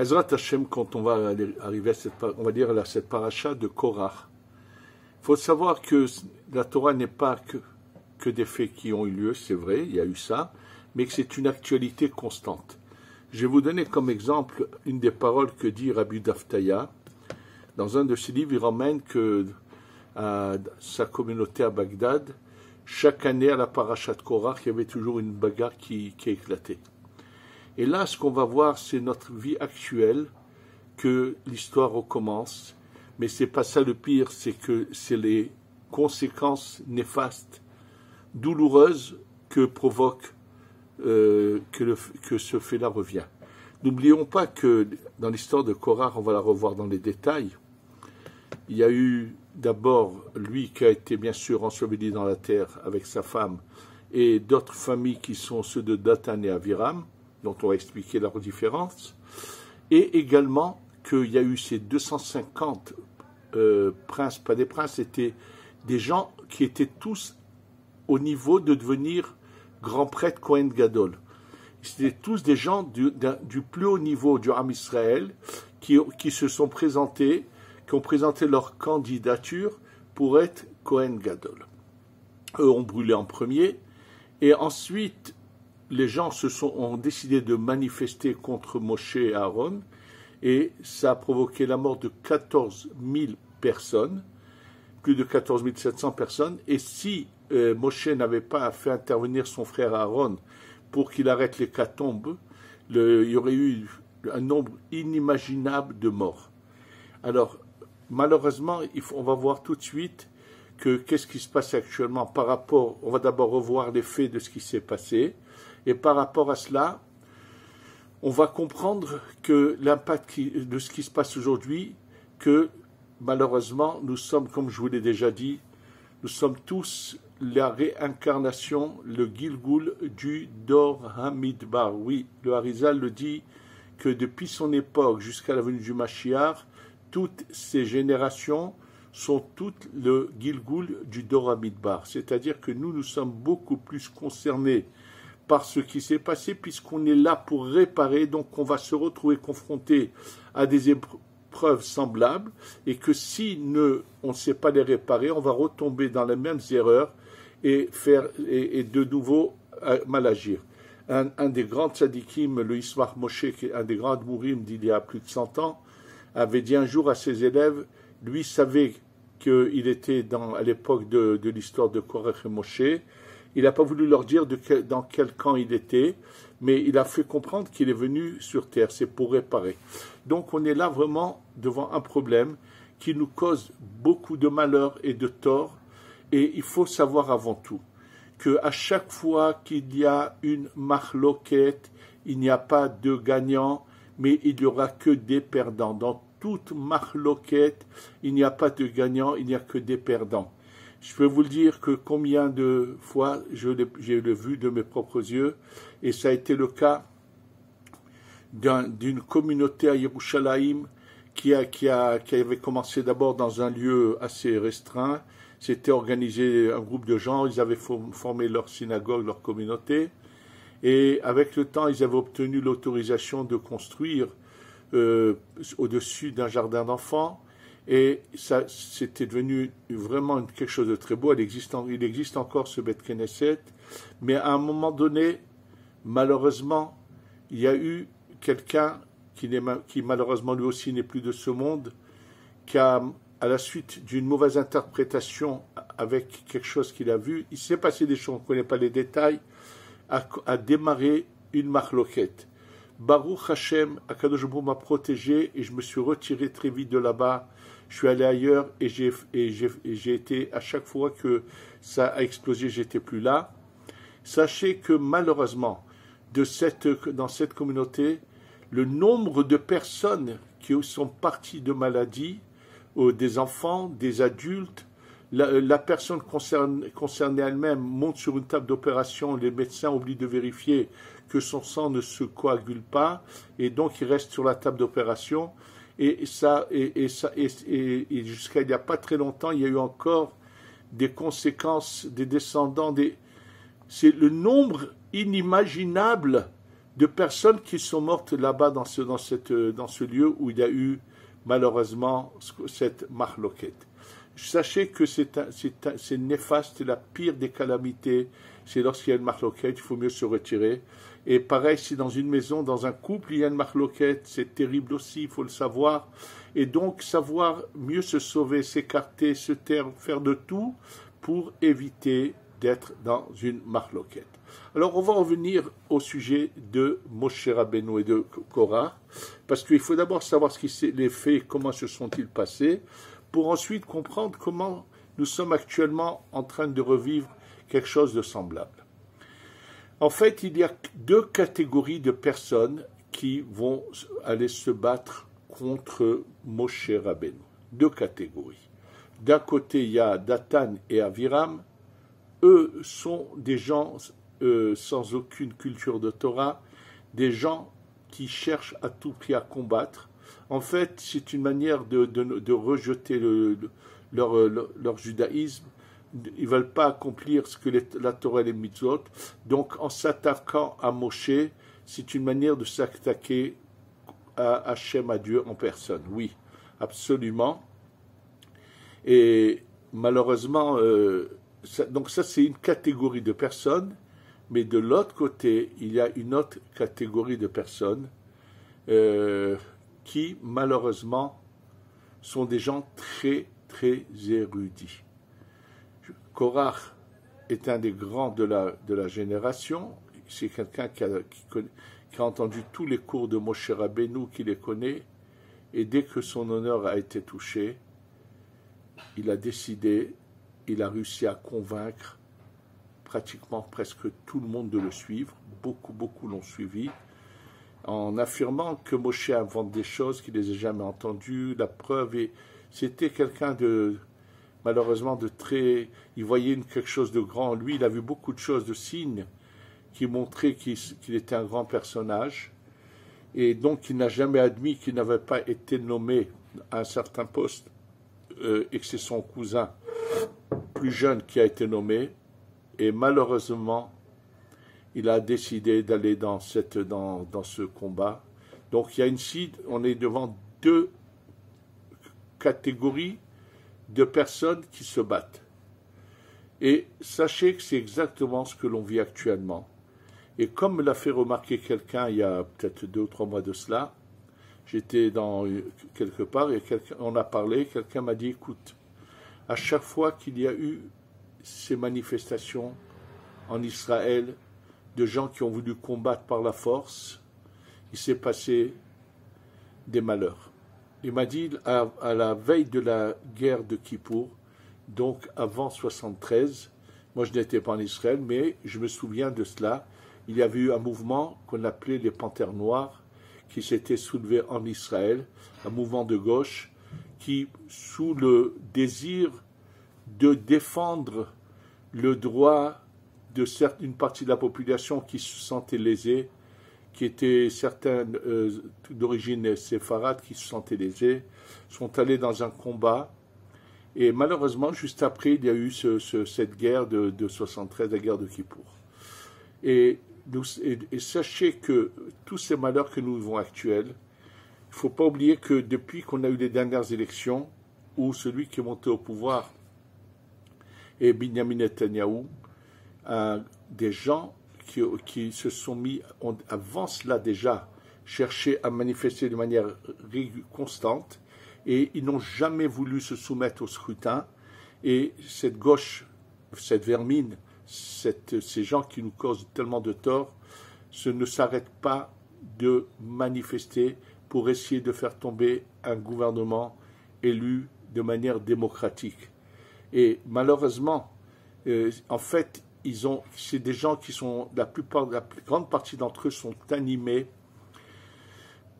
Ezrat Hashem, quand on va arriver à on va dire à cette paracha de Korach, il faut savoir que la Torah n'est pas que des faits qui ont eu lieu, c'est vrai, il y a eu ça, mais que c'est une actualité constante. Je vais vous donner comme exemple une des paroles que dit Rabbi Daftaya. Dans un de ses livres, il ramène que à sa communauté à Bagdad, chaque année à la paracha de Korach, il y avait toujours une bagarre qui éclatait. Et là, ce qu'on va voir, c'est notre vie actuelle, que l'histoire recommence. Mais c'est pas ça le pire, c'est que c'est les conséquences néfastes, douloureuses que provoque que ce fait-là revient. N'oublions pas que dans l'histoire de Korach, on va la revoir dans les détails. Il y a eu d'abord lui qui a été bien sûr enseveli dans la terre avec sa femme et d'autres familles qui sont ceux de Datan et Aviram, dont on va expliquer leur différence, et également qu'il y a eu ces 250 princes, pas des princes, c'était des gens qui étaient tous au niveau de devenir grands prêtres Kohen Gadol. C'était tous des gens du plus haut niveau du Ham Israël qui se sont présentés, qui ont présenté leur candidature pour être Kohen Gadol. Eux ont brûlé en premier, et ensuite les gens ont décidé de manifester contre Moshe et Aaron, et ça a provoqué la mort de 14 000 personnes, plus de 14 700 personnes, et si Moshe n'avait pas fait intervenir son frère Aaron pour qu'il arrête l'hécatombe, il y aurait eu un nombre inimaginable de morts. Alors, malheureusement, on va voir tout de suite qu'est-ce qui se passe actuellement par rapport, on va d'abord revoir les faits de ce qui s'est passé, et par rapport à cela, on va comprendre que l'impact de ce qui se passe aujourd'hui, que malheureusement, nous sommes, comme je vous l'ai déjà dit, nous sommes tous la réincarnation, le Gilgul du Dor Hamidbar. Oui, le Harizal le dit que depuis son époque jusqu'à la venue du Mashiach, toutes ces générations sont toutes le Gilgul du Dor Hamidbar. C'est-à-dire que nous sommes beaucoup plus concernés par ce qui s'est passé, puisqu'on est là pour réparer, donc on va se retrouver confronté à des épreuves semblables, et que si on ne sait pas les réparer, on va retomber dans les mêmes erreurs et de nouveau mal agir. Un des grands tzadikim, le Ismach Moshe, qui est un des grands admourim d'il y a plus de 100 ans, avait dit un jour à ses élèves, lui savait qu'il était à l'époque de l'histoire de Korach et Moshe. Il n'a pas voulu leur dire dans quel camp il était, mais il a fait comprendre qu'il est venu sur terre, c'est pour réparer. Donc on est là vraiment devant un problème qui nous cause beaucoup de malheur et de tort, et il faut savoir avant tout qu'à chaque fois qu'il y a une machloket, il n'y a pas de gagnant, mais il n'y aura que des perdants. Dans toute machloket, il n'y a pas de gagnant, il n'y a que des perdants. Je peux vous le dire que combien de fois j'ai vu de mes propres yeux, et ça a été le cas d'une communauté à Yerushalayim qui avait commencé d'abord dans un lieu assez restreint. C'était organisé un groupe de gens, ils avaient formé leur synagogue, leur communauté, et avec le temps, ils avaient obtenu l'autorisation de construire au-dessus d'un jardin d'enfants. Et ça, c'était devenu vraiment quelque chose de très beau. Il existe encore ce Beth Knesset, mais à un moment donné, malheureusement, il y a eu quelqu'un qui malheureusement lui aussi n'est plus de ce monde, qui a, à la suite d'une mauvaise interprétation avec quelque chose qu'il a vu, il s'est passé des choses, on ne connaît pas les détails, a démarré une machloket. Baruch Hashem, Akadosh Baruch Hu m'a protégé et je me suis retiré très vite de là-bas. Je suis allé ailleurs et j'ai été, à chaque fois que ça a explosé, j'étais plus là. Sachez que malheureusement, dans cette communauté, le nombre de personnes qui sont parties de maladie, des enfants, des adultes, la personne concernée elle-même monte sur une table d'opération, les médecins oublient de vérifier que son sang ne se coagule pas, et donc il reste sur la table d'opération. Et jusqu'à il n'y a pas très longtemps, il y a eu encore des conséquences des descendants. C'est le nombre inimaginable de personnes qui sont mortes là-bas dans ce lieu où il y a eu malheureusement cette marloquette. Sachez que c'est néfaste, c'est la pire des calamités, c'est lorsqu'il y a une marloquette, il faut mieux se retirer. Et pareil, si dans une maison, dans un couple, il y a une marloquette, c'est terrible aussi, il faut le savoir. Et donc, savoir mieux se sauver, s'écarter, se taire, faire de tout pour éviter d'être dans une marloquette. Alors, on va revenir au sujet de Moshe Rabbeinu et de Korah, parce qu'il faut d'abord savoir les faits, comment se sont-ils passés, pour ensuite comprendre comment nous sommes actuellement en train de revivre quelque chose de semblable. En fait, il y a deux catégories de personnes qui vont aller se battre contre Moshe Rabbeinu. Deux catégories. D'un côté, il y a Dathan et Aviram. Eux sont des gens sans aucune culture de Torah, des gens qui cherchent à tout prix à combattre. En fait, c'est une manière de rejeter leur judaïsme. Ils ne veulent pas accomplir ce que la Torah et les mitzvot. Donc, en s'attaquant à Moshe, c'est une manière de s'attaquer à Hachem, à Dieu en personne. Oui, absolument. Et malheureusement, donc ça c'est une catégorie de personnes, mais de l'autre côté, il y a une autre catégorie de personnes qui, malheureusement, sont des gens très, très érudits. Korah est un des grands de la génération. C'est quelqu'un qui a entendu tous les cours de Moshe Rabbeinu, qui les connaît, et dès que son honneur a été touché, il a décidé, il a réussi à convaincre pratiquement presque tout le monde de le suivre. Beaucoup l'ont suivi, en affirmant que Moshe invente des choses qu'il ne les a jamais entendues. La preuve, et c'était quelqu'un malheureusement de très... Il voyait quelque chose de grand. Lui, il a vu beaucoup de choses, de signes qui montraient qu'il était un grand personnage. Et donc, il n'a jamais admis qu'il n'avait pas été nommé à un certain poste et que c'est son cousin plus jeune qui a été nommé. Et malheureusement, il a décidé d'aller dans ce combat. Donc, on est devant deux catégories de personnes qui se battent. Et sachez que c'est exactement ce que l'on vit actuellement. Et comme me l'a fait remarquer quelqu'un il y a peut-être 2 ou 3 mois de cela, j'étais quelque part et on a parlé, quelqu'un m'a dit, écoute, à chaque fois qu'il y a eu ces manifestations en Israël de gens qui ont voulu combattre par la force, il s'est passé des malheurs. Il m'a dit, à la veille de la guerre de Kippour, donc avant 73, moi je n'étais pas en Israël, mais je me souviens de cela, il y avait eu un mouvement qu'on appelait les Panthères Noires, qui s'était soulevé en Israël, un mouvement de gauche, qui, sous le désir de défendre le droit d'une partie de la population qui se sentait lésée, qui étaient certaines d'origine séfarade qui se sentaient lésées, sont allés dans un combat. Et malheureusement, juste après, il y a eu cette guerre de 73, la guerre de Kippour. Et sachez que tous ces malheurs que nous vivons actuels, il ne faut pas oublier que depuis qu'on a eu les dernières élections, où celui qui est monté au pouvoir est Benjamin Netanyahou, des gens qui se sont mis, avant cela déjà, cherché à manifester de manière constante, et ils n'ont jamais voulu se soumettre au scrutin. Et cette gauche, cette vermine, ces gens qui nous causent tellement de tort, ne s'arrêtent pas de manifester pour essayer de faire tomber un gouvernement élu de manière démocratique. Et malheureusement, en fait, c'est des gens qui sont, la plus grande partie d'entre eux sont animés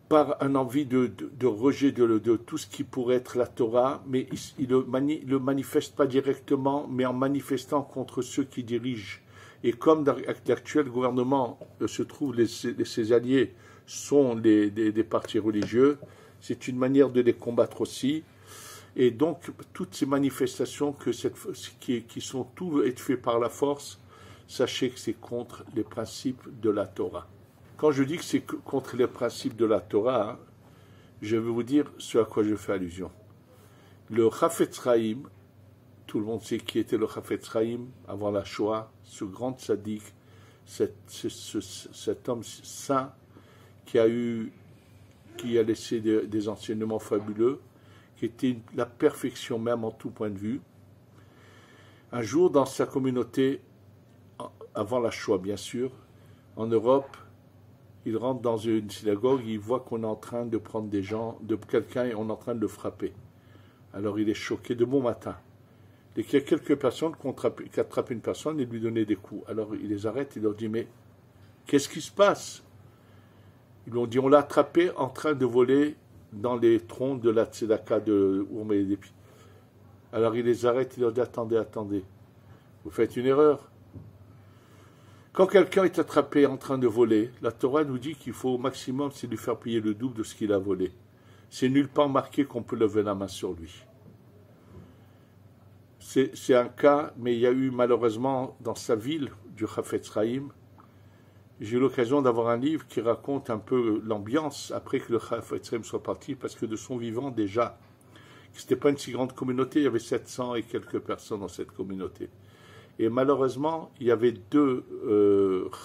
par un envie de rejet de tout ce qui pourrait être la Torah, mais ils le manifestent pas directement, mais en manifestant contre ceux qui dirigent. Et comme dans l'actuel gouvernement se trouvent ses alliés sont des partis religieux, c'est une manière de les combattre aussi. Et donc, toutes ces manifestations qui sont tout faites par la force, sachez que c'est contre les principes de la Torah. Quand je dis que c'est contre les principes de la Torah, hein, je vais vous dire ce à quoi je fais allusion. Le Chafetz Chaim, tout le monde sait qui était le Chafetz Chaim avant la Shoah, ce grand tzaddik, cet homme saint qui a laissé des enseignements fabuleux, qui était la perfection même en tout point de vue. Un jour, dans sa communauté, avant la Shoah bien sûr, en Europe, il rentre dans une synagogue, il voit qu'on est en train de prendre des gens, de quelqu'un, et on est en train de le frapper. Alors il est choqué de bon matin. Et qu'il y a quelques personnes qui attrapent une personne et lui donnent des coups. Alors il les arrête et leur dit, mais qu'est-ce qui se passe? Ils lui ont dit, on l'a attrapé en train de voler dans les troncs de la tzedaka de où on met les pieds. Alors il les arrête et leur dit, attendez, vous faites une erreur. Quand quelqu'un est attrapé en train de voler, la Torah nous dit qu'il faut au maximum, c'est lui faire payer le double de ce qu'il a volé. C'est nulle part marqué qu'on peut lever la main sur lui. C'est un cas, mais il y a eu malheureusement dans sa ville du Chafetz Chaim, j'ai eu l'occasion d'avoir un livre qui raconte un peu l'ambiance après que le Chafetz Chaim soit parti, parce que de son vivant déjà, ce n'était pas une si grande communauté, il y avait 700 et quelques personnes dans cette communauté. Et malheureusement, il y avait deux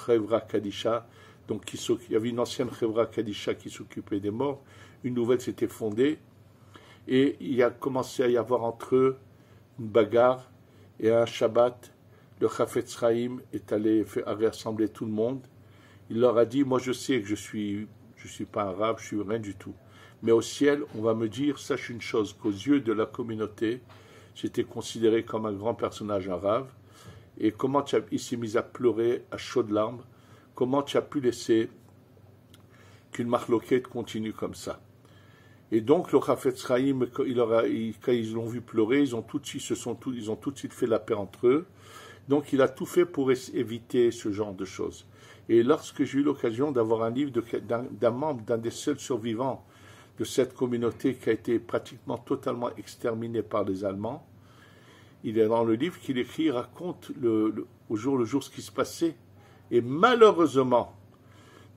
Chevra Kadisha, donc il y avait une ancienne Chevra Kadisha qui s'occupait des morts, une nouvelle s'était fondée, et il a commencé à y avoir entre eux une bagarre, et un Shabbat, le Chafetz Chaim est allé rassembler tout le monde. Il leur a dit, moi je sais que je suis pas arabe, je suis rien du tout. Mais au ciel, on va me dire, sache une chose, qu'aux yeux de la communauté, j'étais considéré comme un grand personnage arabe. Et comment il s'est mis à pleurer à chaudes larmes, comment tu as pu laisser qu'une marloquette continue comme ça. Et donc le Chafetz Chaim, quand ils l'ont vu pleurer, ils ont tout de suite fait la paix entre eux. Donc il a tout fait pour éviter ce genre de choses. Et lorsque j'ai eu l'occasion d'avoir un livre d'un membre, d'un des seuls survivants de cette communauté qui a été pratiquement totalement exterminée par les Allemands, il est dans le livre qu'il écrit, il raconte au jour le jour ce qui se passait. Et malheureusement,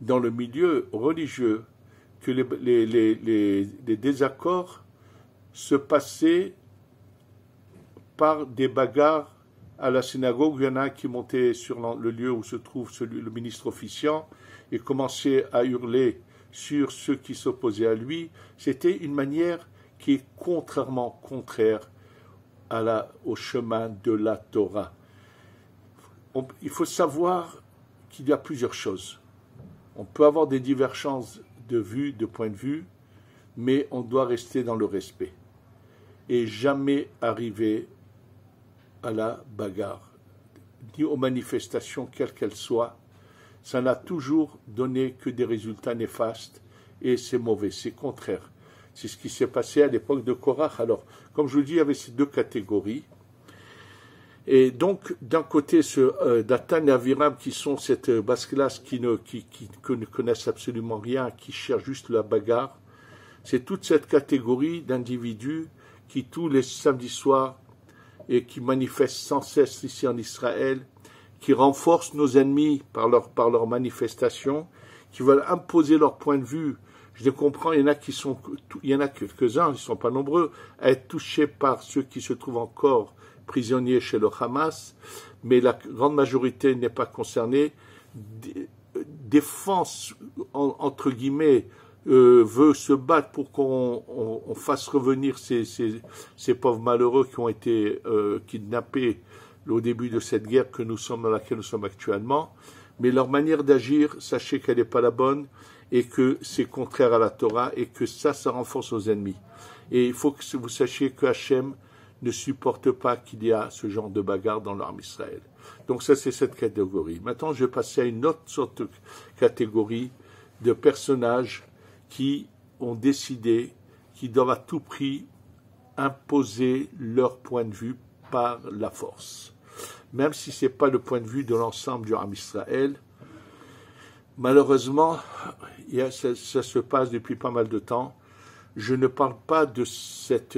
dans le milieu religieux, que les désaccords se passaient par des bagarres à la synagogue. Il y en a un qui montait sur le lieu où se trouve le ministre officiant et commençait à hurler sur ceux qui s'opposaient à lui. C'était une manière qui est contraire au chemin de la Torah. Il faut savoir qu'il y a plusieurs choses. On peut avoir des divergences de point de vue, mais on doit rester dans le respect et jamais arriver à la bagarre, ni aux manifestations quelles qu'elles soient. Ça n'a toujours donné que des résultats néfastes et c'est mauvais, c'est contraire. C'est ce qui s'est passé à l'époque de Korach. Alors, comme je vous dis, il y avait ces deux catégories. Et donc, d'un côté, Dathan et Aviram, qui sont cette basse classe qui ne connaissent absolument rien, qui cherchent juste la bagarre, c'est toute cette catégorie d'individus qui, tous les samedis soirs, et qui manifestent sans cesse ici en Israël, qui renforcent nos ennemis par leur manifestation, qui veulent imposer leur point de vue. Je les comprends, il y en a quelques-uns, ils ne sont pas nombreux, à être touchés par ceux qui se trouvent encore prisonniers chez le Hamas, mais la grande majorité n'est pas concernée. Défense, entre guillemets, veut se battre pour qu'on fasse revenir ces pauvres malheureux qui ont été kidnappés au début de cette guerre dans laquelle nous sommes actuellement. Mais leur manière d'agir, sachez qu'elle n'est pas la bonne et que c'est contraire à la Torah et que ça renforce nos ennemis. Et il faut que vous sachiez que Hachem ne supporte pas qu'il y a ce genre de bagarre dans l'armée Israël. Donc ça, c'est cette catégorie. Maintenant, je vais passer à une autre sorte de catégorie de personnages qui ont décidé qu'ils doivent à tout prix imposer leur point de vue par la force. Même si ce n'est pas le point de vue de l'ensemble du Ham Israël, malheureusement, ça se passe depuis pas mal de temps. Je ne parle pas de cette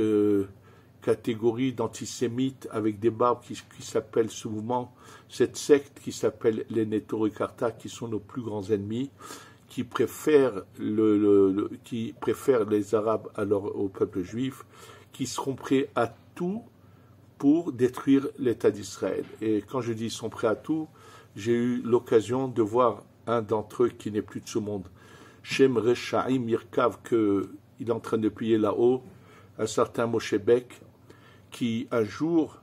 catégorie d'antisémites avec des barbes qui s'appellent ce mouvement, cette secte qui s'appelle les Netori Karta, qui sont nos plus grands ennemis. qui préfèrent, qui préfèrent les Arabes au peuple juif, qui seront prêts à tout pour détruire l'État d'Israël. Et quand je dis ils sont prêts à tout, j'ai eu l'occasion de voir un d'entre eux qui n'est plus de ce monde, Shem Reshaim Yirkav, qu'il est en train de plier là-haut, un certain Moshe Beck, qui un jour,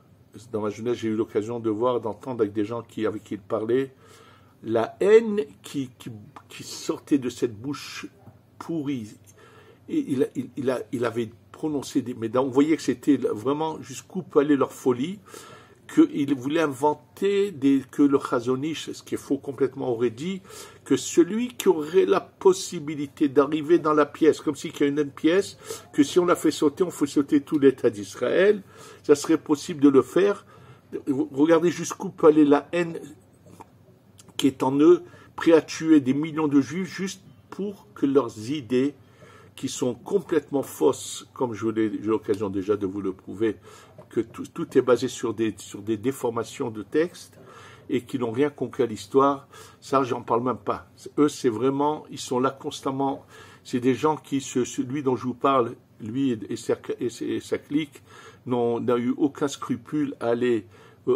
dans ma jeunesse, j'ai eu l'occasion de voir, d'entendre avec des gens avec qui il parlait, la haine qui sortait de cette bouche pourrie. Et il avait prononcé mais on voyait que c'était vraiment jusqu'où peut aller leur folie, qu'il voulait inventer que le Chazon Ish, ce qui est faux complètement, aurait dit que celui qui aurait la possibilité d'arriver dans la pièce, comme s'il y a une pièce, que si on la fait sauter, on fait sauter tout l'État d'Israël, ça serait possible de le faire. Regardez jusqu'où peut aller la haine qui est en eux, prêt à tuer des millions de Juifs juste pour que leurs idées, qui sont complètement fausses, comme j'ai l'occasion déjà de vous le prouver, que tout est basé sur des déformations de texte et qui n'ont rien compris à l'histoire, ça j'en parle même pas. Eux c'est vraiment, ils sont là constamment, c'est des gens qui, celui dont je vous parle, lui et sa clique, n'a eu aucun scrupule à aller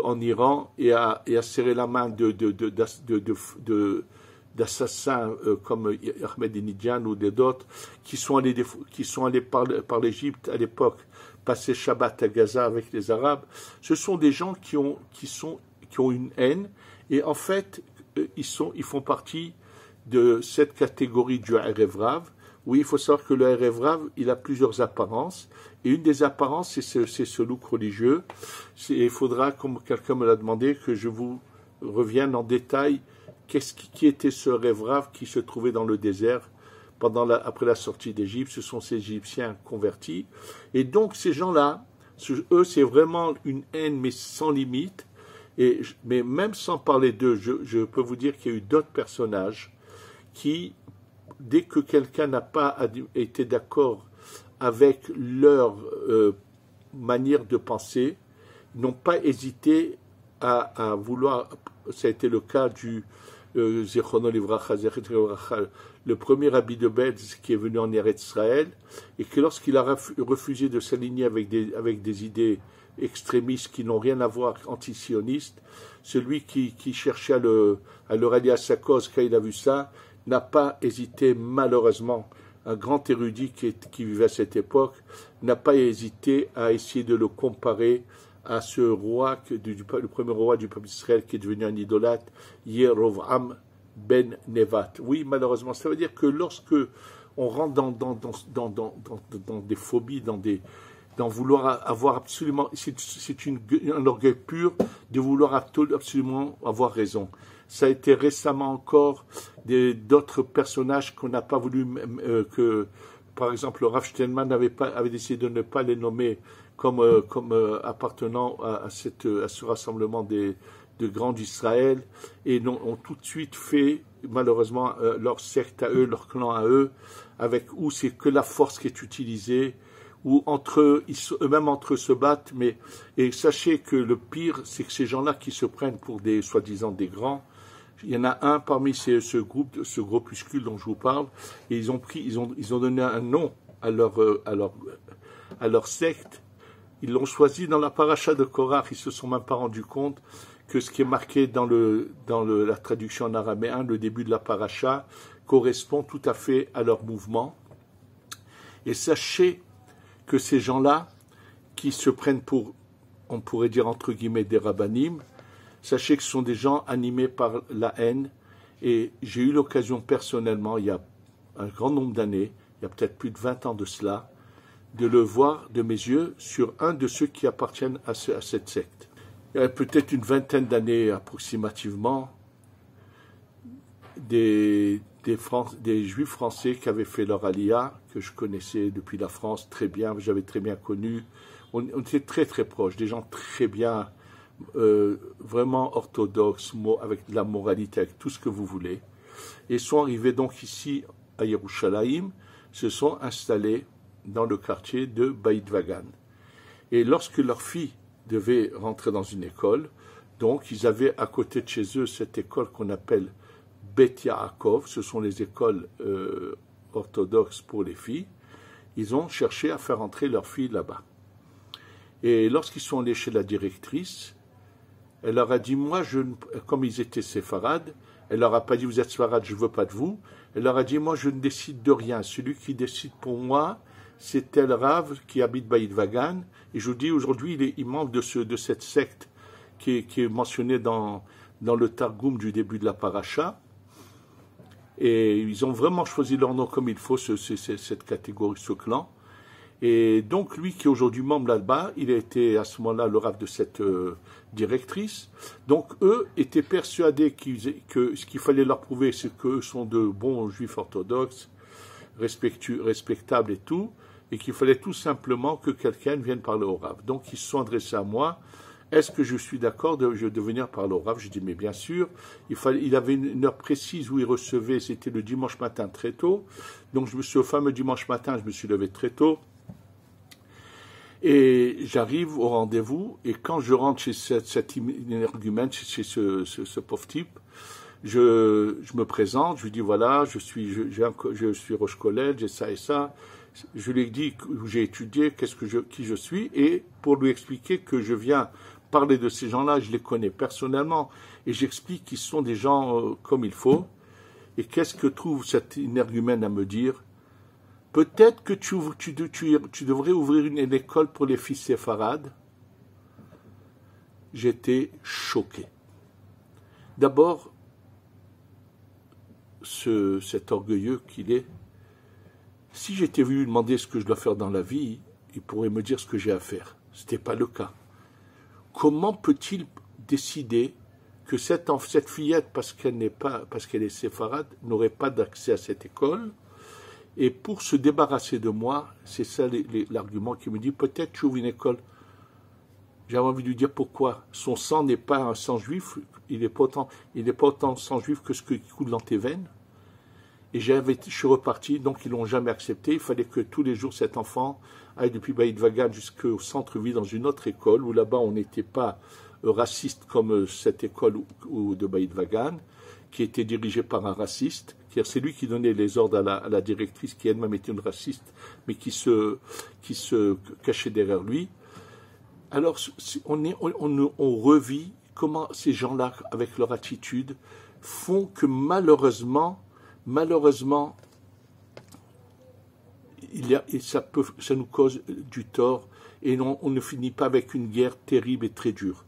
en Iran et à serrer la main d'assassins comme Ahmadinejad ou d'autres qui sont allés par l'Égypte à l'époque passer Shabbat à Gaza avec les Arabes. Ce sont des gens qui ont une haine et en fait ils font partie de cette catégorie du Erev Rav. Oui, il faut savoir que le Erev Rav, il a plusieurs apparences et une des apparences c'est ce look religieux. Il faudra, comme quelqu'un me l'a demandé, que je vous revienne en détail qui était ce Erev Rav qui se trouvait dans le désert après la sortie d'Égypte. Ce sont ces Égyptiens convertis. Et donc ces gens-là, eux, c'est vraiment une haine, mais sans limite. Mais même sans parler d'eux, je peux vous dire qu'il y a eu d'autres personnages qui, dès que quelqu'un n'a pas été d'accord avec leur manière de penser, n'ont pas hésité à vouloir, ça a été le cas du Zichrono Livracha, le premier rabbi de Belz qui est venu en Eretz Israël, et que lorsqu'il a refusé de s'aligner avec des idées extrémistes qui n'ont rien à voir, antisionistes, celui qui cherchait à le rallier à sa cause, quand il a vu ça, n'a pas hésité, malheureusement, un grand érudit qui vivait à cette époque, n'a pas hésité à essayer de le comparer à ce roi, le premier roi du peuple d'Israël qui est devenu un idolâtre, Yerovam ben Nevat. Oui, malheureusement, ça veut dire que lorsque on rentre dans des phobies, dans vouloir avoir absolument, c'est un orgueil pur de vouloir absolument avoir raison. Ça a été récemment encore d'autres personnages qu'on n'a pas voulu, par exemple, Rav Steinman avait décidé de ne pas les nommer comme appartenant à ce rassemblement de grands d'Israël, et ont tout de suite fait, malheureusement, leur secte à eux, leur clan à eux, où c'est que la force qui est utilisée, où eux-mêmes entre eux se battent, et sachez que le pire, c'est que ces gens-là qui se prennent pour soi-disant des grands, il y en a un parmi ce groupuscule dont je vous parle, et ils ont donné un nom à leur secte. Ils l'ont choisi dans la paracha de Korach. Ils se sont même pas rendus compte que ce qui est marqué dans la traduction en araméen, le début de la paracha, correspond tout à fait à leur mouvement. Et sachez que ces gens-là, qui se prennent pour, on pourrait dire entre guillemets, des rabbanim, sachez que ce sont des gens animés par la haine. Et j'ai eu l'occasion personnellement, il y a un grand nombre d'années, il y a peut-être plus de 20 ans de cela, de le voir de mes yeux sur un de ceux qui appartiennent à cette secte. Il y a peut-être une vingtaine d'années approximativement, des Juifs français qui avaient fait leur aliyah, que je connaissais depuis la France très bien, j'avais très bien connu. On était très très proches, des gens très bien, vraiment orthodoxes, avec de la moralité, avec tout ce que vous voulez. Et sont arrivés donc ici à Yerushalayim, se sont installés dans le quartier de Beit Vagan. Et lorsque leur fille devait rentrer dans une école, donc ils avaient à côté de chez eux cette école qu'on appelle Bet Yaakov, ce sont les écoles orthodoxes pour les filles, ils ont cherché à faire entrer leurs filles là-bas. Et lorsqu'ils sont allés chez la directrice, elle leur a dit, moi, comme ils étaient séfarades, elle leur a pas dit, vous êtes séfarades, je ne veux pas de vous. Elle leur a dit, moi, je ne décide de rien. Celui qui décide pour moi, c'est tel Rav qui habite Beit Vagan. Et je vous dis, aujourd'hui, il manque de cette secte qui est mentionnée dans le Targum du début de la paracha. Et ils ont vraiment choisi leur nom comme il faut, cette catégorie, ce clan. Et donc, lui qui est aujourd'hui membre là-bas, il a été à ce moment-là le Rav de cette directrice. Donc, eux étaient persuadés que ce qu'il fallait leur prouver, c'est qu'eux sont de bons juifs orthodoxes, respectables et tout, et qu'il fallait tout simplement que quelqu'un vienne parler au Rav. Donc, ils se sont adressés à moi. Est-ce que je suis d'accord de venir parler au Rav? Je dis, mais bien sûr. Il avait une heure précise où il recevait, c'était le dimanche matin très tôt. Donc, ce fameux dimanche matin, je me suis levé très tôt. Et j'arrive au rendez-vous, et quand je rentre chez cet énergumène, chez ce pauvre type, je me présente, je lui dis, voilà, je suis Roche Collège, j'ai ça et ça. Je lui ai dit où j'ai étudié, qui je suis, et pour lui expliquer que je viens parler de ces gens-là, je les connais personnellement, et j'explique qu'ils sont des gens comme il faut. Et qu'est-ce que trouve cet énergumène à me dire? Peut-être que tu devrais ouvrir une école pour les filles séfarades. J'étais choqué. D'abord, cet orgueilleux qu'il est, si j'étais venu lui demander ce que je dois faire dans la vie, il pourrait me dire ce que j'ai à faire. Ce n'était pas le cas. Comment peut-il décider que cette fillette, parce qu'elle est séfarade, n'aurait pas d'accès à cette école? Et pour se débarrasser de moi, c'est ça l'argument qui me dit, peut-être tu ouvres une école. J'avais envie de lui dire pourquoi. Son sang n'est pas un sang juif, il n'est pas autant sang juif que ce qui coule dans tes veines. Et je suis reparti, donc ils l'ont jamais accepté. Il fallait que tous les jours cet enfant aille depuis Beit Vagan jusqu'au centre-ville dans une autre école, où là-bas on n'était pas raciste comme cette école de Beit Vagan, qui était dirigée par un raciste. C'est lui qui donnait les ordres à la directrice, qui elle-même était une raciste, mais qui se cachait derrière lui. Alors, on revit comment ces gens-là, avec leur attitude, font que malheureusement, ça nous cause du tort, et on ne finit pas avec une guerre terrible et très dure.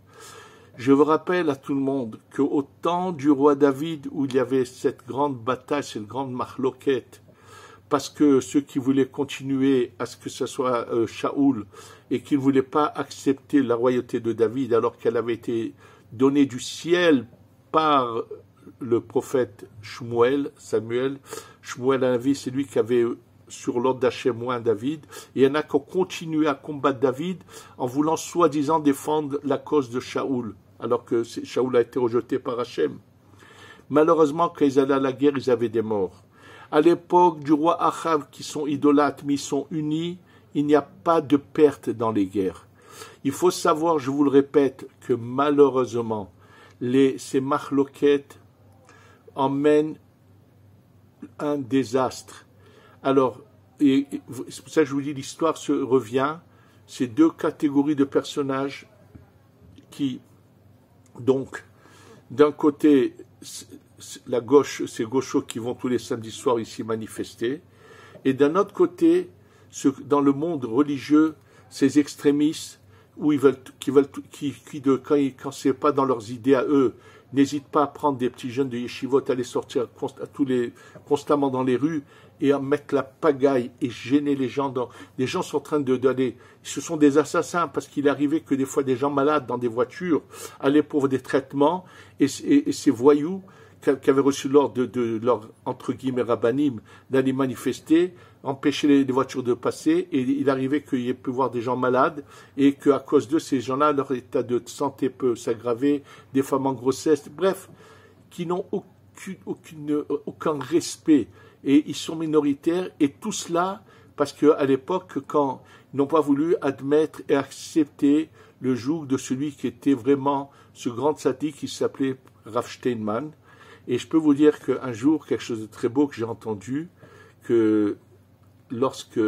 Je vous rappelle à tout le monde qu'au temps du roi David, où il y avait cette grande bataille, cette grande marloquette, parce que ceux qui voulaient continuer à ce que ce soit Shaoul, et qui ne voulaient pas accepter la royauté de David, alors qu'elle avait été donnée du ciel par le prophète Samuel a vu, c'est lui qui avait sur l'ordre d'Hachem moins David, et il y en a qui ont continué à combattre David en voulant soi-disant défendre la cause de Shaoul, alors que Shaoul a été rejeté par Hachem. Malheureusement, quand ils allaient à la guerre, ils avaient des morts. À l'époque du roi Achav, qui sont idolâtres, mais ils sont unis, il n'y a pas de perte dans les guerres. Il faut savoir, je vous le répète, que malheureusement, ces marloquettes emmènent un désastre. Alors, c'est pour ça que je vous dis, l'histoire se revient. Ces deux catégories de personnages qui, donc, d'un côté, la gauche, ces gauchos qui vont tous les samedis soirs ici manifester, et d'un autre côté, dans le monde religieux, ces extrémistes quand c'est pas dans leurs idées à eux, n'hésitent pas à prendre des petits jeunes de yeshivot, à les sortir constamment dans les rues et à mettre la pagaille et gêner les gens. Les gens sont en train d'aller. Ce sont des assassins parce qu'il arrivait que des fois des gens malades dans des voitures allaient pour des traitements et ces voyous qui avaient reçu l'ordre de leur, entre guillemets, rabbanim, d'aller manifester, empêcher les voitures de passer, et il arrivait qu'il y ait pu voir des gens malades, et qu'à cause de ces gens-là, leur état de santé peut s'aggraver, des femmes en grossesse, bref, qui n'ont aucun respect, et ils sont minoritaires, et tout cela, parce qu'à l'époque, quand ils n'ont pas voulu admettre et accepter le joug de celui qui était vraiment ce grand sadique qui s'appelait Rav Steinman, Et je peux vous dire qu'un jour, quelque chose de très beau que j'ai entendu, que lorsque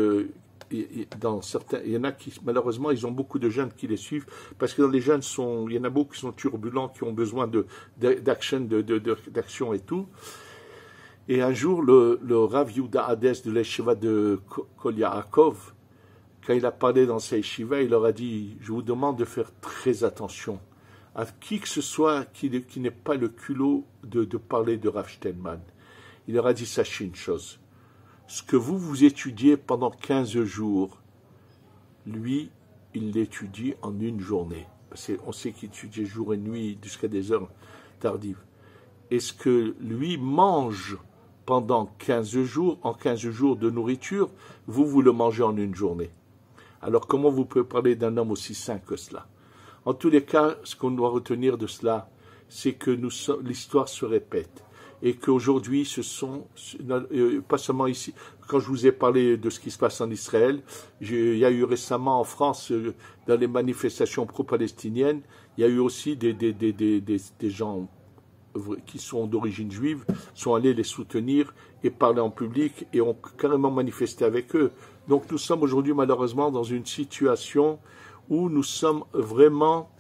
dans certains, il y en a qui malheureusement ils ont beaucoup de jeunes qui les suivent parce que dans les jeunes il y en a beaucoup qui sont turbulents, qui ont besoin d'action et tout. Et un jour le Rav Yehuda Hades de l'Yeshiva de Kol Yaakov, quand il a parlé dans sa yeshiva, il leur a dit: je vous demande de faire très attention à qui que ce soit qui n'ait pas le culot de parler de Rav Steinman. Il leur a dit: sachez une chose, ce que vous étudiez pendant 15 jours, lui, il l'étudie en une journée. Parce qu'on sait qu'il étudie jour et nuit jusqu'à des heures tardives. Et ce que lui mange pendant 15 jours, en 15 jours de nourriture, vous le mangez en une journée. Alors comment vous pouvez parler d'un homme aussi saint que cela? En tous les cas, ce qu'on doit retenir de cela, c'est que l'histoire se répète. Et qu'aujourd'hui, ce sont, pas seulement ici, quand je vous ai parlé de ce qui se passe en Israël, il y a eu récemment en France, dans les manifestations pro-palestiniennes, il y a eu aussi des gens qui sont d'origine juive, sont allés les soutenir et parler en public et ont carrément manifesté avec eux. Donc nous sommes aujourd'hui malheureusement dans une situation où nous sommes vraiment,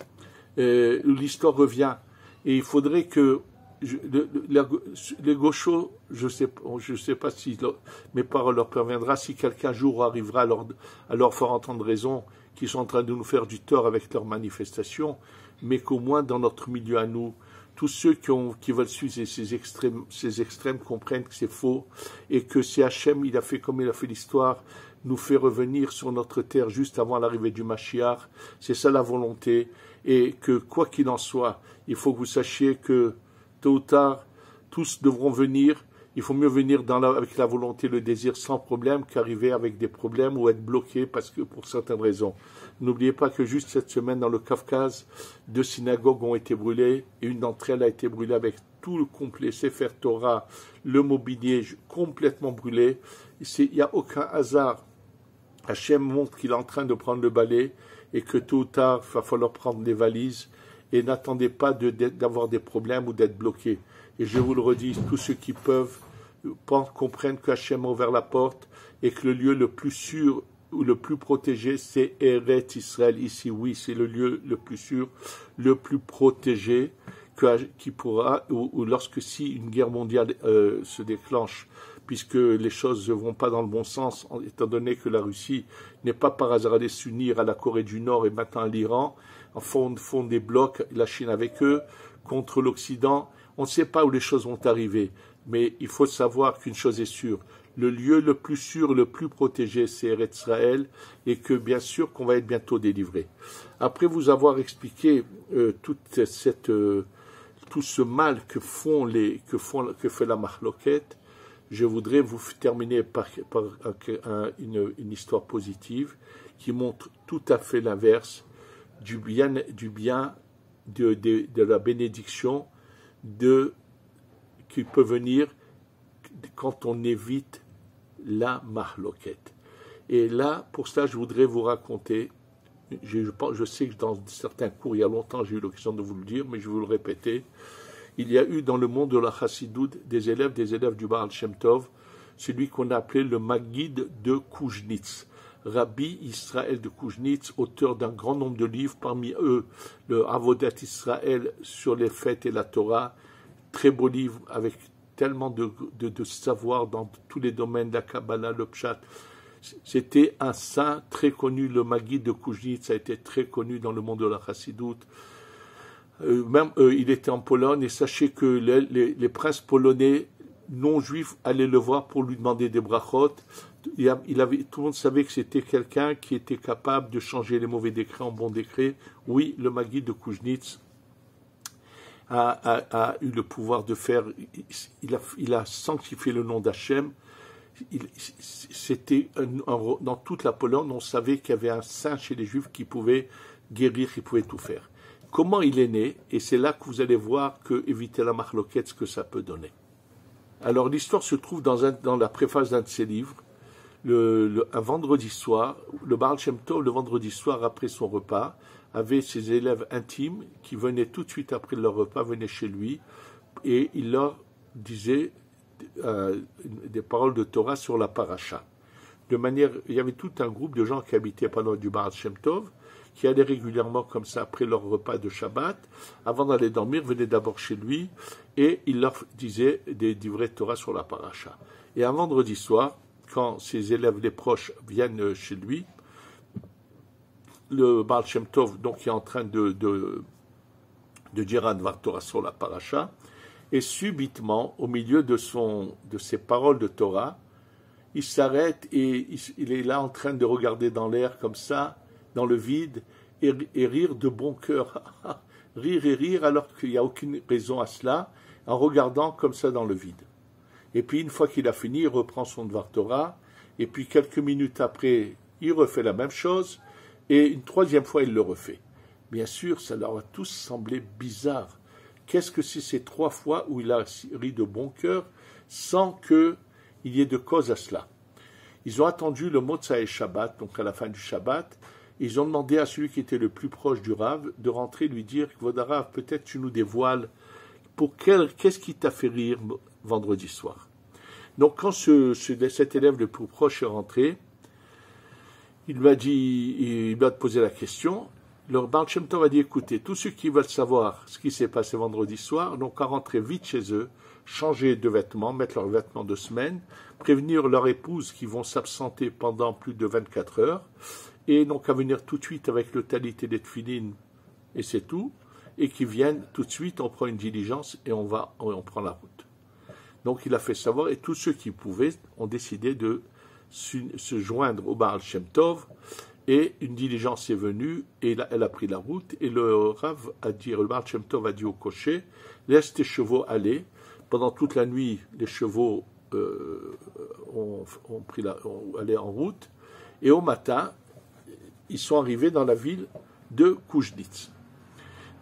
où l'histoire revient. Et il faudrait que les gauchos, je sais pas si mes paroles leur parviendra, si quelqu'un un jour arrivera à leur faire entendre raison, qu'ils sont en train de nous faire du tort avec leurs manifestations, mais qu'au moins dans notre milieu à nous, tous ceux qui veulent suivre ces extrêmes comprennent que c'est faux et que c'est Hachem, il a fait comme il a fait l'histoire, nous fait revenir sur notre terre juste avant l'arrivée du Mashiach. C'est ça la volonté. Et que quoi qu'il en soit, il faut que vous sachiez que tôt ou tard, tous devront venir. Il faut mieux venir avec la volonté, le désir sans problème qu'arriver avec des problèmes ou être bloqué parce que pour certaines raisons. N'oubliez pas que juste cette semaine dans le Kafkaz, 2 synagogues ont été brûlées et une d'entre elles a été brûlée avec tout le complet Sefer Torah, le mobilier complètement brûlé. Il n'y a aucun hasard. Hachem montre qu'il est en train de prendre le balai et que tôt ou tard, il va falloir prendre les valises et n'attendez pas d'avoir des problèmes ou d'être bloqué. Et je vous le redis, tous ceux qui peuvent comprennent qu'Hachem a ouvert la porte et que le lieu le plus sûr ou le plus protégé, c'est Eretz Israël. Ici, oui, c'est le lieu le plus sûr, le plus protégé qui pourra, ou lorsque si une guerre mondiale se déclenche, puisque les choses ne vont pas dans le bon sens, étant donné que la Russie n'est pas par hasard allée s'unir à la Corée du Nord et maintenant à l'Iran, font des blocs, la Chine avec eux, contre l'Occident. On ne sait pas où les choses vont arriver, mais il faut savoir qu'une chose est sûre, le lieu le plus sûr, le plus protégé, c'est Eretz Israël, et que bien sûr qu'on va être bientôt délivré. Après vous avoir expliqué tout ce mal que fait la Mahloket, je voudrais vous terminer par une histoire positive qui montre tout à fait l'inverse du bien de la bénédiction qui peut venir quand on évite la Mahloket. Et là, pour cela, je voudrais vous raconter, je sais que dans certains cours, il y a longtemps, j'ai eu l'occasion de vous le dire, mais je vais vous le répéter. Il y a eu dans le monde de la Chassidoute des élèves du Baal Shem Tov, celui qu'on a appelé le Maguide de Koujnitz. Rabbi Israël de Koujnitz, auteur d'un grand nombre de livres, parmi eux le Avodat Israël sur les fêtes et la Torah, très beau livre avec tellement de savoir dans tous les domaines de la Kabbalah, le Pshat. C'était un saint très connu, le Maguide de Koujnitz a été très connu dans le monde de la Chassidoute. Il était en Pologne et sachez que les princes polonais non-juifs allaient le voir pour lui demander des brachot. Tout le monde savait que c'était quelqu'un qui était capable de changer les mauvais décrets en bons décrets. Oui, le Maguide de Koujnitz a eu le pouvoir de faire, il a sanctifié le nom d'Hachem. C'était dans toute la Pologne, on savait qu'il y avait un saint chez les Juifs qui pouvait guérir, qui pouvait tout faire. Comment il est né, et c'est là que vous allez voir que éviter la Mahloket, ce que ça peut donner. Alors l'histoire se trouve dans la préface d'un de ses livres. Un vendredi soir, le Baal Shem Tov, le vendredi soir après son repas, avait ses élèves intimes qui venaient tout de suite après leur repas, venaient chez lui, et il leur disait des paroles de Torah sur la paracha. De manière, il y avait tout un groupe de gens qui habitaient pas loin du Baal Shem Tov, qui allaient régulièrement comme ça après leur repas de Shabbat, avant d'aller dormir, venaient d'abord chez lui, et il leur disait des divrei Torah sur la paracha. Et un vendredi soir, quand ses élèves les proches viennent chez lui, le Baal Shem Tov, donc, qui est en train de dire un Dvar Torah sur la paracha, et subitement, au milieu de ses paroles de Torah, il s'arrête et il est là en train de regarder dans l'air comme ça, dans le vide, et rire de bon cœur. Rire et rire alors qu'il n'y a aucune raison à cela, en regardant comme ça dans le vide. Et puis une fois qu'il a fini, il reprend son Dvar Torah, et puis quelques minutes après, il refait la même chose, et une troisième fois, il le refait. Bien sûr, ça leur a tous semblé bizarre. Qu'est-ce que c'est ces 3 fois où il a ri de bon cœur sans qu'il y ait de cause à cela? Ils ont attendu le Motsai Shabbat, donc à la fin du Shabbat. Ils ont demandé à celui qui était le plus proche du Rav de rentrer et lui dire « Voda Rav, peut-être tu nous dévoiles qu'est-ce qui t'a fait rire vendredi soir ?» Donc quand cet élève le plus proche est rentré, il lui a posé la question. Le Baal Shem Tov a dit, écoutez, tous ceux qui veulent savoir ce qui s'est passé vendredi soir, donc à rentrer vite chez eux, changer de vêtements, mettre leurs vêtements de semaine, prévenir leur épouse qui vont s'absenter pendant plus de 24 heures, et donc à venir tout de suite avec le talit et les tefilines, et c'est tout, et qui viennent tout de suite, on prend une diligence et on prend la route. Donc il a fait savoir, et tous ceux qui pouvaient ont décidé de se joindre au Baal Shem Tov, et une diligence est venue, et elle a pris la route, et le Rav a dit, le Baal Shem Tov a dit au cocher, laisse tes chevaux aller. Pendant toute la nuit, les chevaux allaient en route, et au matin, ils sont arrivés dans la ville de Koujnitz.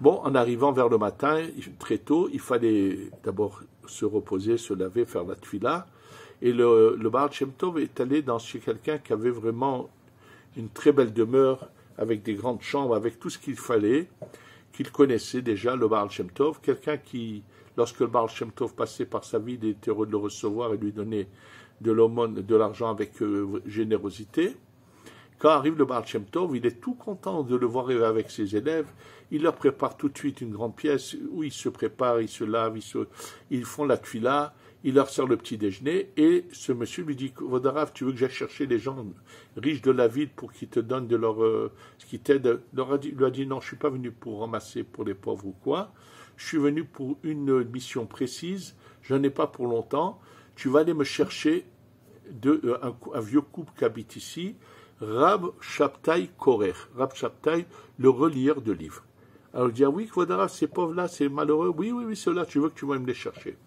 Bon, en arrivant vers le matin, très tôt, il fallait d'abord se reposer, se laver, faire la tefila, et le Baal Shem Tov est allé chez quelqu'un qui avait vraiment une très belle demeure, avec des grandes chambres, avec tout ce qu'il fallait, qu'il connaissait déjà, le Baal Shem Tov, quelqu'un qui, lorsque le Baal Shem Tov passait par sa vie, il était heureux de le recevoir et lui donner de l'aumône, de l'argent avec générosité. Quand arrive le Baal Shem Tov, il est tout content de le voir avec ses élèves, il leur prépare tout de suite une grande pièce où ils se préparent, ils se lavent, ils font la tefila, il leur sert le petit déjeuner, et ce monsieur lui dit, Voda Rav, tu veux que j'aille chercher les gens riches de la ville pour qu'ils te donnent de leur, ce qui t'aide? Il lui a dit, non, je ne suis pas venu pour ramasser pour les pauvres ou quoi, je suis venu pour une mission précise, je n'en ai pas pour longtemps, tu vas aller me chercher un vieux couple qui habite ici, Rab Shabtai Korer, Rab Shabtai, le relieur de livres. Alors il dit, ah oui, Voda Rav, ces pauvres-là, c'est malheureux, oui, ceux-là, tu veux que tu vas me les chercher.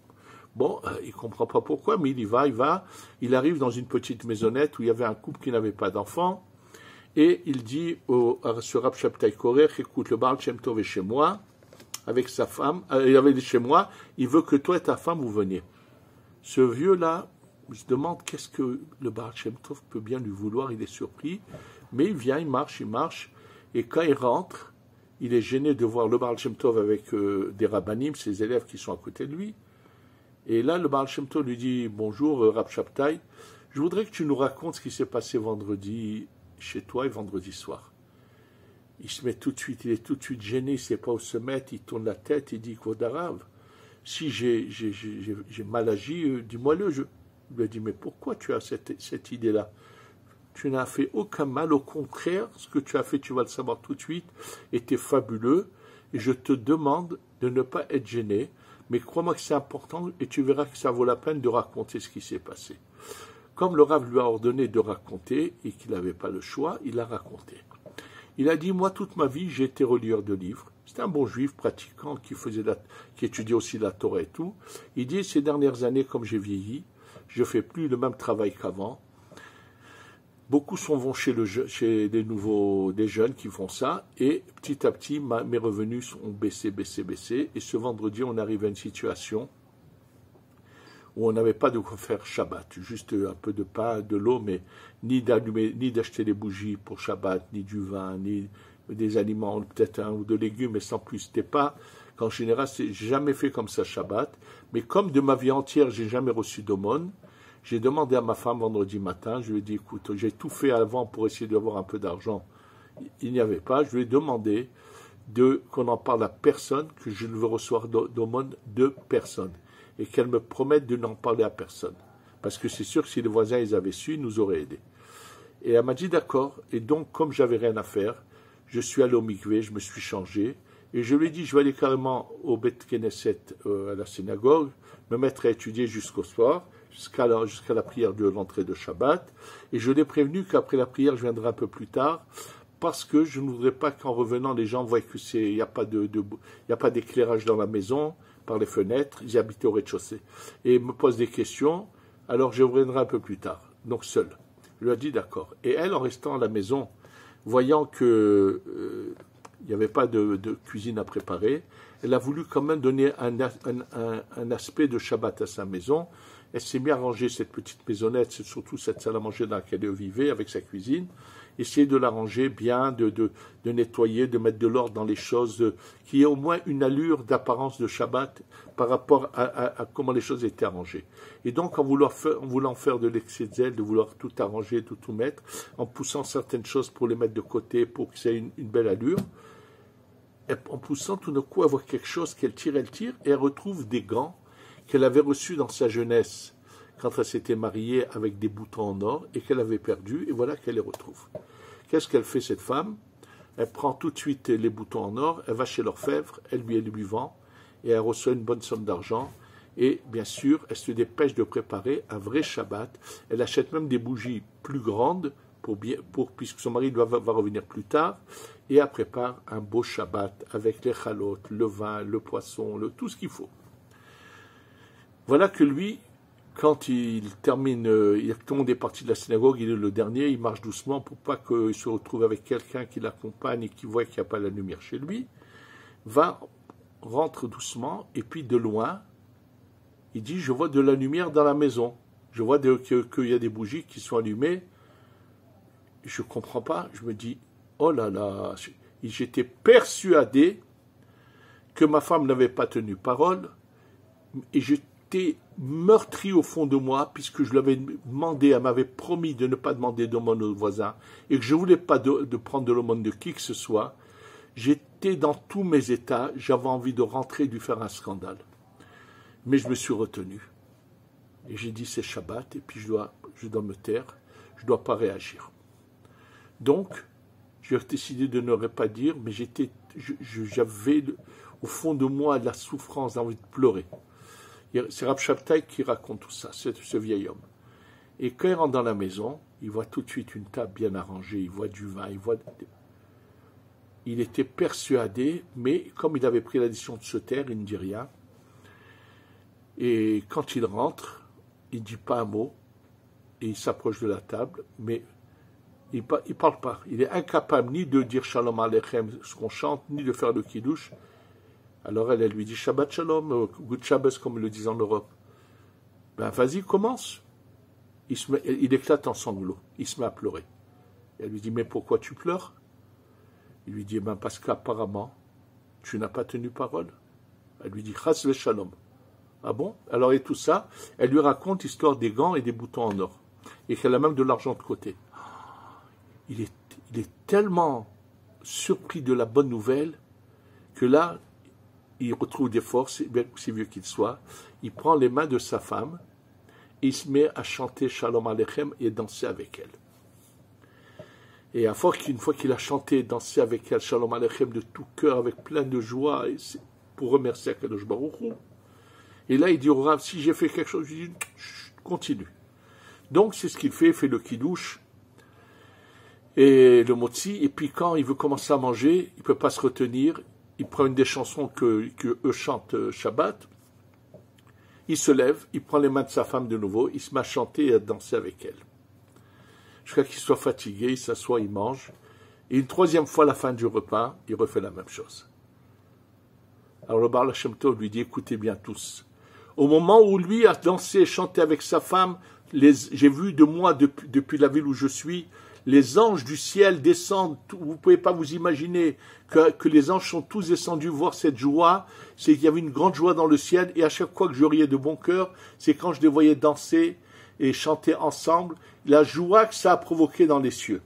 Bon, il ne comprend pas pourquoi, mais il y va. Il arrive dans une petite maisonnette où il y avait un couple qui n'avait pas d'enfant. Et il dit à ce Rab Shabtai Korer, écoute, le Baal Shem Tov est chez moi, avec sa femme. Il avait chez moi, il veut que toi et ta femme vous veniez. Ce vieux-là, il se demande qu'est-ce que le Baal Shem Tov peut bien lui vouloir. Il est surpris, mais il vient, il marche. Et quand il rentre, il est gêné de voir le Baal Shem Tov avec des rabbanim, ses élèves qui sont à côté de lui. Et là, le Baal Shem Tov lui dit, bonjour Rab Shabtai, je voudrais que tu nous racontes ce qui s'est passé vendredi chez toi et vendredi soir. Il est tout de suite gêné, il ne sait pas où se mettre, il tourne la tête, il dit, Voda Rav, si j'ai mal agi, dis-moi-le. Il lui a dit, mais pourquoi tu as cette idée-là? Tu n'as fait aucun mal, au contraire, ce que tu as fait, tu vas le savoir tout de suite, était fabuleux, et je te demande de ne pas être gêné, mais crois-moi que c'est important et tu verras que ça vaut la peine de raconter ce qui s'est passé. Comme le Rav lui a ordonné de raconter et qu'il n'avait pas le choix, il a raconté. Il a dit, moi toute ma vie j'ai été relieur de livres. C'était un bon juif pratiquant qui étudiait aussi la Torah et tout. Il dit, ces dernières années, comme j'ai vieilli, je ne fais plus le même travail qu'avant. Beaucoup vont chez des jeunes qui font ça, et petit à petit, mes revenus ont baissé, et ce vendredi, on arrive à une situation où on n'avait pas de quoi faire Shabbat, juste un peu de pain, de l'eau, mais ni d'acheter des bougies pour Shabbat, ni du vin, ni des aliments, peut-être un ou deux légumes, mais sans plus. C'était pas, qu'en général, c'est jamais fait comme ça Shabbat. Mais comme de ma vie entière, j'ai jamais reçu d'aumône, j'ai demandé à ma femme vendredi matin, je lui ai dit, écoute, j'ai tout fait avant pour essayer d'avoir un peu d'argent. Il n'y avait pas. Je lui ai demandé qu'on n'en parle à personne, que je ne veux recevoir d'aumône de personne. Et qu'elle me promette de n'en parler à personne. Parce que c'est sûr que si les voisins ils avaient su, ils nous auraient aidés. Et elle m'a dit d'accord. Et donc, comme j'avais rien à faire, je suis allé au mikvé, je me suis changé. Et je lui ai dit, je vais aller carrément au Beth Knesset, à la synagogue, me mettre à étudier jusqu'au soir, jusqu'à la prière de l'entrée de Shabbat. Et je l'ai prévenu qu'après la prière, je viendrai un peu plus tard, parce que je ne voudrais pas qu'en revenant, les gens voient qu'il n'y a pas d'éclairage dans la maison, par les fenêtres, ils habitaient au rez-de-chaussée. Et ils me posent des questions, alors je reviendrai un peu plus tard, donc seul. Je lui ai dit d'accord. Et elle, en restant à la maison, voyant que il n'y avait pas de cuisine à préparer, elle a voulu quand même donner un aspect de Shabbat à sa maison. Elle s'est mise à ranger cette petite maisonnette, surtout cette salle à manger dans laquelle elle vivait, avec sa cuisine, essayer de la ranger bien, de nettoyer, de mettre de l'ordre dans les choses, qui ait au moins une allure d'apparence de Shabbat par rapport à comment les choses étaient arrangées. Et donc, en voulant faire de l'excès de zèle, de vouloir tout arranger, tout mettre, en poussant certaines choses pour les mettre de côté, pour que ça ait une belle allure, en poussant tout d'un coup, elle voit quelque chose qu'elle tire, et elle retrouve des gants qu'elle avait reçus dans sa jeunesse, quand elle s'était mariée avec des boutons en or, et qu'elle avait perdus, et voilà qu'elle les retrouve. Qu'est-ce qu'elle fait, cette femme? Elle prend tout de suite les boutons en or, elle va chez l'orfèvre, elle lui vend, et elle reçoit une bonne somme d'argent, et bien sûr, elle se dépêche de préparer un vrai Shabbat. Elle achète même des bougies plus grandes, puisque son mari va revenir plus tard, et elle prépare un beau Shabbat avec les chalotes, le vin, le poisson, tout ce qu'il faut. Voilà que lui, quand il termine, tout le monde est parti de la synagogue, il est le dernier, il marche doucement pour pas qu'il se retrouve avec quelqu'un qui l'accompagne et qui voit qu'il n'y a pas la lumière chez lui, rentre doucement, et puis de loin, il dit, je vois de la lumière dans la maison, je vois qu'il y a des bougies qui sont allumées, je ne comprends pas, je me dis, oh là là, j'étais persuadé que ma femme n'avait pas tenu parole, et j'étais meurtri au fond de moi, puisque je lui avais demandé, elle m'avait promis de ne pas demander d'aumône aux voisins, et que je ne voulais pas de prendre de l'aumône de qui que ce soit. J'étais dans tous mes états, j'avais envie de rentrer et de lui faire un scandale. Mais je me suis retenu. Et j'ai dit, c'est Shabbat, et puis je dois me taire, je ne dois pas réagir. Donc, j'ai décidé de ne pas dire, mais j'avais au fond de moi de la souffrance, envie de pleurer. C'est Rav Shabtai qui raconte tout ça, ce vieil homme. Et quand il rentre dans la maison, il voit tout de suite une table bien arrangée, il voit du vin, il était persuadé, mais comme il avait pris la décision de se taire, il ne dit rien. Et quand il rentre, il ne dit pas un mot, et il s'approche de la table, mais il ne parle pas. Il est incapable ni de dire Shalom Aleichem, ce qu'on chante, ni de faire le Kiddush. Alors elle lui dit Shabbat Shalom, Good Shabbos, comme ils le disent en Europe. Ben vas-y, commence. Il éclate en sanglots, il se met à pleurer. Et elle lui dit, mais pourquoi tu pleures? Il lui dit, ben parce qu'apparemment, tu n'as pas tenu parole. Elle lui dit, Chas ve Shalom. Ah bon? Alors et tout ça, elle lui raconte l'histoire des gants et des boutons en or. Et qu'elle a même de l'argent de côté. Il est tellement surpris de la bonne nouvelle que là, il retrouve des forces, aussi vieux qu'il soit. Il prend les mains de sa femme et il se met à chanter Shalom Aleichem et danser avec elle. Et une fois qu'il a chanté et dansé avec elle Shalom Aleichem de tout cœur, avec plein de joie, pour remercier Akadosh Baruch Hu, et là il dit au Rav, si j'ai fait quelque chose, je dis, continue. Donc c'est ce qu'il fait le kiddush et le motzi, et puis quand il veut commencer à manger, il ne peut pas se retenir, il prend une des chansons que eux chantent Shabbat, il se lève, il prend les mains de sa femme de nouveau, il se met à chanter et à danser avec elle. Jusqu'à qu'il soit fatigué, il s'assoit, il mange, et une troisième fois à la fin du repas, il refait la même chose. Alors le Baal Hashem Tov lui dit, écoutez bien tous, au moment où lui a dansé et chanté avec sa femme, j'ai vu de moi, depuis la ville où je suis, les anges du ciel descendent, vous ne pouvez pas vous imaginer que les anges sont tous descendus voir cette joie, c'est qu'il y avait une grande joie dans le ciel, et à chaque fois que je riais de bon cœur, c'est quand je les voyais danser et chanter ensemble, la joie que ça a provoqué dans les cieux.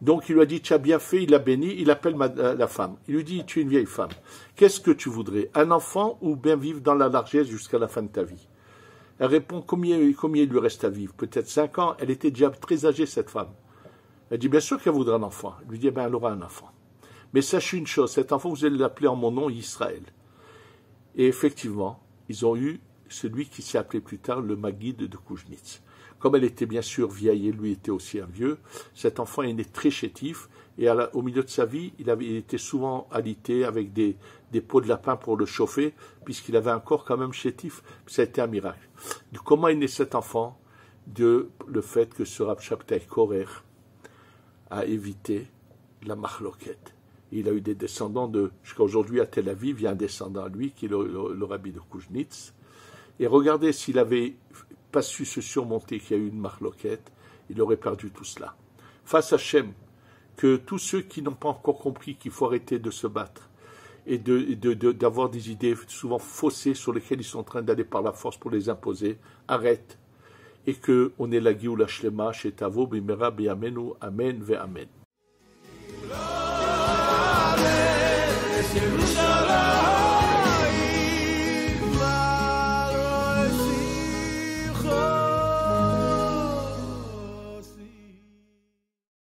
Donc il lui a dit, tu as bien fait, il l'a béni, il appelle la femme. Il lui dit, tu es une vieille femme, qu'est-ce que tu voudrais, un enfant ou bien vivre dans la largesse jusqu'à la fin de ta vie? Elle répond, combien il lui reste à vivre? Peut-être 5 ans, elle était déjà très âgée cette femme. Elle dit, bien sûr qu'elle voudra un enfant. Il lui dit, elle aura un enfant. Mais sachez une chose, cet enfant, vous allez l'appeler en mon nom Israël. Et effectivement, ils ont eu celui qui s'est appelé plus tard le Maguide de Koujnitz. Comme elle était bien sûr vieille et lui était aussi un vieux, cet enfant est né très chétif et au milieu de sa vie, il était souvent alité avec des pots de lapin pour le chauffer, puisqu'il avait un corps quand même chétif. Ça a été un miracle. Comment est né cet enfant? De le fait que ce Rav Shabtai Korer a évité la marloquette. Il a eu des descendants jusqu'à aujourd'hui à Tel Aviv, il y a un descendant à lui qui est le rabbi de Koujnitz. Et regardez, s'il n'avait pas su se surmonter qu'il y a eu une marloquette, il aurait perdu tout cela. Face à Hachem, que tous ceux qui n'ont pas encore compris qu'il faut arrêter de se battre et d'avoir des idées souvent faussées sur lesquelles ils sont en train d'aller par la force pour les imposer, arrêtent. Et qu'on ait la Géoula Shlema chez Tavo, Bimera, B'Yamenu, Amen, Ve'Amen.